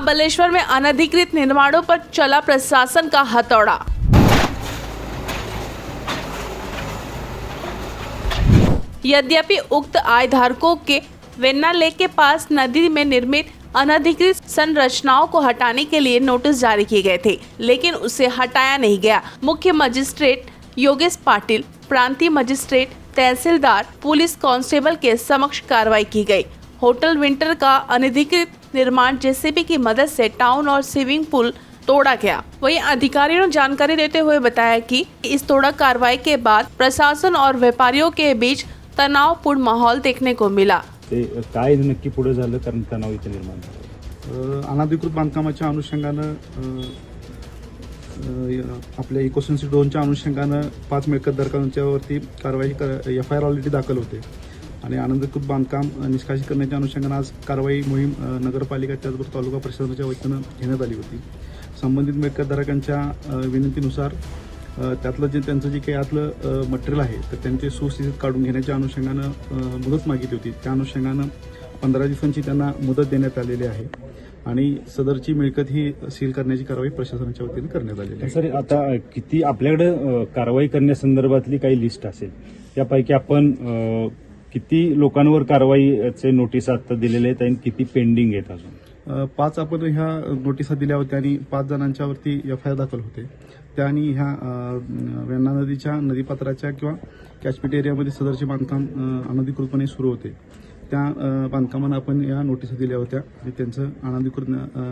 महाबलेश्वर में अनधिकृत निर्माणों पर चला प्रशासन का हथौड़ा। यद्यपि उक्त आयधारकों के वेन्ना लेक के पास नदी में निर्मित अनधिकृत संरचनाओं को हटाने के लिए नोटिस जारी किए गए थे, लेकिन उसे हटाया नहीं गया। मुख्य मजिस्ट्रेट योगेश पाटिल, प्रांतीय मजिस्ट्रेट, तहसीलदार, पुलिस कांस्टेबल के समक्ष कार्रवाई की गई। होटल विंटर का अनधिकृत निर्माण जेसीबी की मदद से टाउन और स्विमिंग पूल तोड़ा गया। वहीं अधिकारियों ने जानकारी देते हुए बताया कि इस तोड़ा कार्रवाई के बाद प्रशासन और व्यापारियों के बीच तणावपूर्ण माहौल देखने को मिला। ते काय नक्की पुढे झालं कारण तणाव इथे निर्माण झाला। अनधिकृत बांधकामाच्या अनुषंगानं आपल्या इकोसेन्सी 2च्या अनुषंगानं 5 मिळकतधारकांच्यावरती कारवाई FIR ऑलरेडी दाखल होते आणि अनधिकृत बांधकाम निष्कासित करण्याच्या अनुषंगानं आज कारवाई मोहीम नगरपालिका त्याचबरोबर तालुका प्रशासनाच्या वतीनं घेण्यात आली होती। संबंधित मिळकतधारकांच्या विनंतीनुसार त्यातलं जे त्यांचं जे काही आतलं मटेरियल आहे तर त्यांचे सुस्थितीत काढून घेण्याच्या अनुषंगानं मुदत मागितली होती। त्या अनुषंगानं 15 दिवसांची त्यांना मुदत देण्यात आलेली आहे आणि सदरची मिळकत ही सील करण्याची कारवाई प्रशासनाच्या वतीने करण्यात आलेली आहे। सर, आता किती आपल्याकडे कारवाई करण्यासंदर्भातली काही लिस्ट असेल त्यापैकी आपण किती लोकांवर कारवाईचे नोटीस आता दिलेले आहेत आणि किती पेंडिंग आहेत अजून? 5 आपण ह्या नोटिसा दिल्या होत्या आणि 5 जणांच्यावरती FIR दाखल होते। त्या आणि ह्या वेण्णा नदीच्या नदीपात्राच्या किंवा कॅचमेंट एरियामध्ये सदरचे बांधकाम अनधिकृतपणे सुरू होते। त्या बांधकामांना आपण या नोटिसा दिल्या होत्या आणि त्यांचं अनधिकृत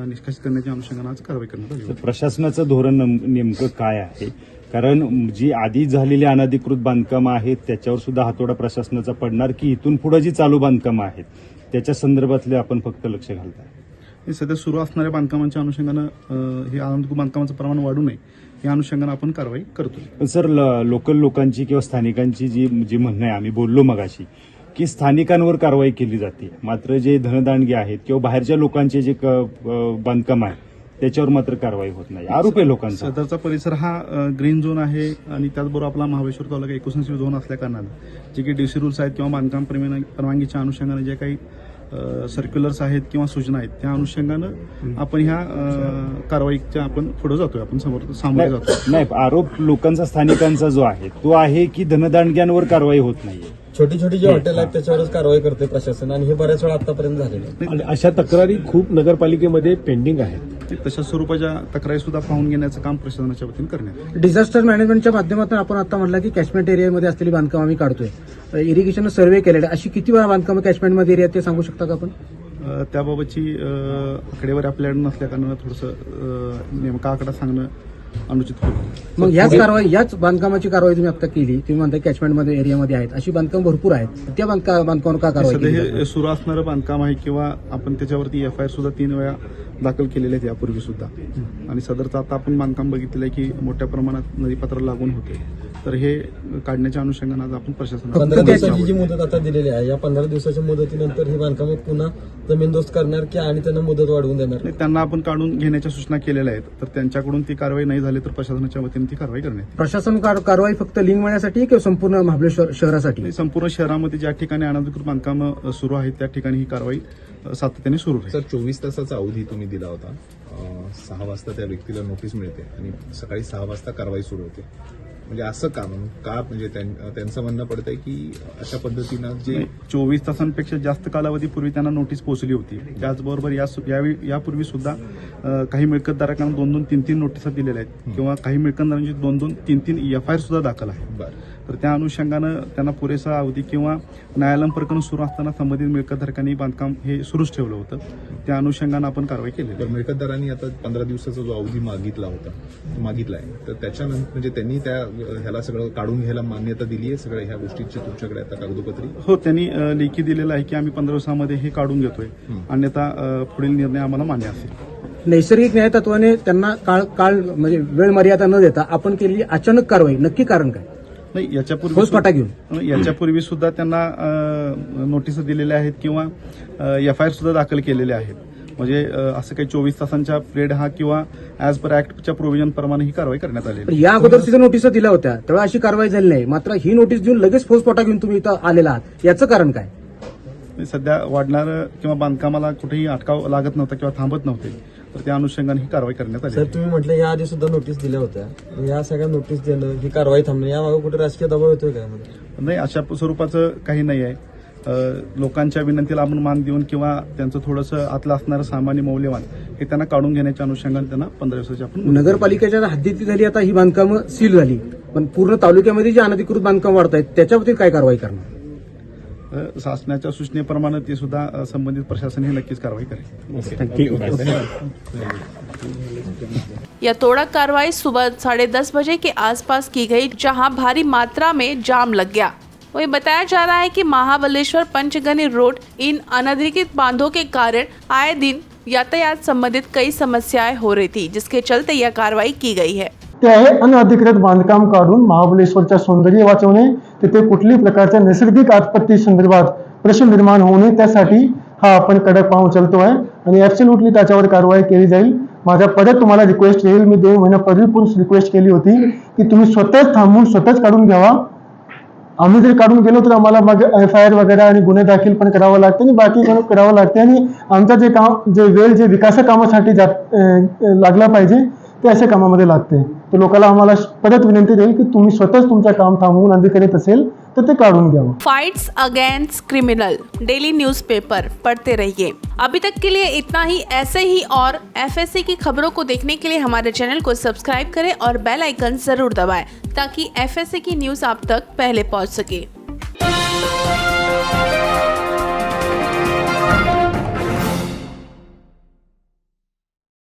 निष्कासित करण्याच्या अनुषंगाने आज कारवाई करण्यात आली होती। प्रशासनाचं धोरण नेमकं काय आहे? कारण जी आधी झालेली अनधिकृत बांधकामं आहेत त्याच्यावर सुद्धा हातोडा प्रशासनाचा पडणार की इथून पुढे जी चालू बांधकामं आहेत त्याच्या संदर्भातले आपण फक्त लक्ष घालताय? सध्या सुरू असणाऱ्या बांधकामांच्या अनुषंगानं हे अनधिकृत बांधकामाचं प्रमाण वाढू नये या अनुषंगानं आपण कारवाई करतो। सर, लोकल लोकांची किंवा स्थानिकांची जी म्हणणं आहे, आम्ही बोललो मगाशी की स्थानिकांवर कारवाई केली जाते, मात्र जे धनदांडगे आहेत किंवा बाहेरच्या लोकांचे जे बांधकाम आहे त्याच्यावर मात्र कारवाई होत नाही। आरोप आहे लोकांचा। सदरचा परिसर हा ग्रीन झोन आहे आणि त्याचबरोबर आपला महाबळेश्वर तालुका इकोसेन्सिटिव्ह झोन असल्या कारणानं जे काही DC रूल्स आहेत किंवा बांधकाम परवानगीच्या अनुषंगाने जे काही सर्क्युलर्स आहेत किंवा सूचना आहेत त्या अनुषंगानं आपण ह्या कारवाईच्या आपण पुढे जातोय, आपण सामोरे जातो। नाही, आरोप लोकांचा स्थानिकांचा जो आहे तो आहे की धनदांडग्यांवर कारवाई होत नाहीये। छोटी छोटी जी हॉटेल आहेत त्याच्यावरच कारवाई करते प्रशासन आणि हे बऱ्याच वेळा आतापर्यंत झालेलं आहे। अशा तक्रारी खूप नगरपालिकेमध्ये पेंडिंग आहेत। तशा स्वरूपाच्या तक्रारी सुद्धा पाहून घेण्याचं काम प्रशासनाच्या वतीने करण्यात। डिझास्टर मॅनेजमेंटच्या माध्यमातून आपण आता म्हटलं की कॅचमेंट एरियामध्ये असलेली बांधकाम आम्ही काढतोय। इरिगेशन सर्व्हे केलेले अशी किती वेळा बांधकाम कॅचमेंटमध्ये एरिया ते सांगू शकता का आपण? त्याबाबतची आकडेवारी आपल्याकडे नसल्या कारणानं थोडंसं नेमका आकडा सांगणं अनुचित होतं। मग याच बांधकामाची कारवाई तुम्ही आता केली, तुम्ही म्हणता कॅचमेंटमध्ये एरियामध्ये आहेत अशी बांधकाम भरपूर आहेत, त्या बांधकामावर का कारवाई केली? हे सुरू असणारं बांधकाम आहे किंवा आपण त्याच्यावरती FIR सुद्धा 3 वेळा दाखल केलेले आहेत यापूर्वी सुद्धा आणि सदरचं आता आपण बांधकाम बघितलेलं आहे की मोठ्या प्रमाणात नदीपात्राला लागून होते, तर हे काढण्याच्या अनुषंगाने आज आपण प्रशासनाला 15 दिवसाची जी मुदत आता दिलेली आहे या 15 दिवसाच्या मुदतीनंतर ही बांधकाम पुन्हा जमीनदोस्त करणार की आणि त्यांना मुदत वाढवून देणार? त्यांना आपण काढून घेण्याच्या सूचना केलेल्या आहेत, तर त्यांच्याकडून ती कारवाई नाही झाली तर प्रशासनाच्या वतीने ती कारवाई करण्यात। प्रशासन कारवाई फक्त लिंक मिळण्यासाठी किंवा संपूर्ण महाबळेश्वर शहरासाठी? संपूर्ण शहरामध्ये ज्या ठिकाणी अनधिकृत बांधकाम सुरू आहेत त्या ठिकाणी ही कारवाई सातत्याने सुरू आहे। सर, 24 तासाचा अवधी तुम्ही दिला होता। 6 वाजता त्या व्यक्तीला नोटीस मिळते आणि सकाळी 6 वाजता कारवाई सुरू होते, म्हणजे असं का म्हणजे त्यांचं म्हणणं पडतंय की अशा पद्धतीनं जे 24 तासांपेक्षा जास्त कालावधीपूर्वी त्यांना नोटीस पोहोचली होती। त्याचबरोबर यापूर्वी सुद्धा काही मिळकतधारकांना 2-2, 3-3 नोटिसा दिलेल्या आहेत किंवा काही मिळकतदारांची 2-2, 3-3 FIR सुद्धा दाखल आहे। तर त्या अनुषंगानं त्यांना पुरेसा अवधी किंवा न्यायालयीन प्रकरण सुरू असताना संबंधित मिळकतधारकांनी बांधकाम हे सुरूच ठेवलं होतं, त्या अनुषंगानं आपण कारवाई केली। तर मिळकतदारांनी आता 15 दिवसाचा जो अवधी मागितलाय तर त्याच्यानंतर म्हणजे त्यांनी ह्याला सगळं काढून घ्यायला मान्यता दिली आहे? सगळ्या ह्या गोष्टींची तुमच्याकडे आता कागदोपत्री? हो, त्यांनी लेखी दिलेलं आहे की आम्ही 15 दिवसामध्ये हे काढून घेतोय, अन्यथा पुढील निर्णय आम्हाला मान्य असेल। नैसर्गिक न्याय तत्वाने त्यांना काळ म्हणजे वेळ मर्यादा न देता आपण केलेली अचानक कारवाई नक्की कारण काय? नाही, याच्यापूर्वी सुद्धा त्यांना नोटीस दिलेल्या आहेत किंवा FIR सुद्धा दाखल केलेले आहेत, म्हणजे असं काही 24 तासांच्या पिरियड हा किंवा ॲज पर ऍक्टच्या प्रोव्हिजन प्रमाणे ही कारवाई करण्यात आली। या अगोदर नोटीस दिल्या होत्या तेव्हा अशी कारवाई झाली नाही, मात्र ही नोटीस देऊन लगेच फौजफाटा घेऊन तुम्ही इथं आलेला आहात, याचं कारण काय? सध्या वाढणारं किंवा बांधकामाला कुठेही अटकाव लागत नव्हता किंवा थांबत नव्हते, तर त्या अनुषंगाने ही कारवाई करण्यात आली सर आहे. तुम्ही म्हटलं या आधी सुद्धा नोटीस दिल्या होत्या, या सगळ्या नोटीस देणं, ही कारवाई थांबणं, यामागे कुठे राजकीय दबाव येतोय का यामध्ये? नाही, अशा स्वरूपाचं काही नाही आहे. लोकांच्या विनंतीला आपण मान देऊन किंवा त्यांचं थोडंसं आतलं असणारं सामान्य मौल्यवान हे त्यांना काढून घेण्याच्या अनुषंगाने त्यांना 15 दिवसाची आपण नगरपालिकेच्या हद्दीत झाली आता ही बांधकामं सील झाली, पण पूर्ण तालुक्यामध्ये जी अनधिकृत बांधकाम वाढत आहेत त्याच्यावरती काय कारवाई करणार? शासनाच्या सूचनेप्रमाणे ते सुद्धा संबंधित प्रशासन हे नक्कीच कारवाई करेल. यह तोड़ा कार्रवाई सुबह 10:30 बजे के आसपास की गई, जहां भारी मात्रा में जाम लग गया। वही बताया जा रहा है कि महाबलेश्वर पंचगनी रोड इन अनधिकृत बांधों के कारण आए दिन यातायात संबंधित कई समस्याएं हो रही थी, जिसके चलते यह कार्रवाई की गई है। ते आहे अनधिकृत बांधकाम काढून महाबलेश्वरच्या सौंदर्य वाचवणे, तिथे कुठल्याही प्रकारच्या नैसर्गिक आपत्ती संदर्भात प्रश्न निर्माण होऊ नये त्यासाठी हा आपण कडक पाऊल उचलतो आहे आणि ऍब्सोल्युटली त्याच्यावर कारवाई केली जाईल. माझा परत तुम्हाला रिक्वेस्ट येईल, मी 2 महिन्यापूर्वी पण रिक्वेस्ट केली होती की तुम्ही स्वतःच थांबून स्वतःच काढून घ्यावा. आम्ही जर काढून गेलो तर आम्हाला मग FIR वगैरे आणि गुन्हे दाखल पण करावं लागते आणि बाकी करावं लागते आणि आमचं जे काम जे वेळ जे विकास कामासाठी लागला पाहिजे ते अशा कामामध्ये लागते. तर लोकांना आम्हाला परत विनंती राहील की तुम्ही स्वतःच तुमचं काम थांबवून अधिकृत असेल तर ते काढून घ्यावं. Fights against criminal daily newspaper पढ़ते रहिए। अभी तक के लिए इतना ही। ऐसे ही और FSC की खबरों को देखने के लिए हमारे चैनल को सब्सक्राइब करें और बेल आइकन जरूर दबाएं ताकि FSC की न्यूज़ आप तक पहले पहुंच सके।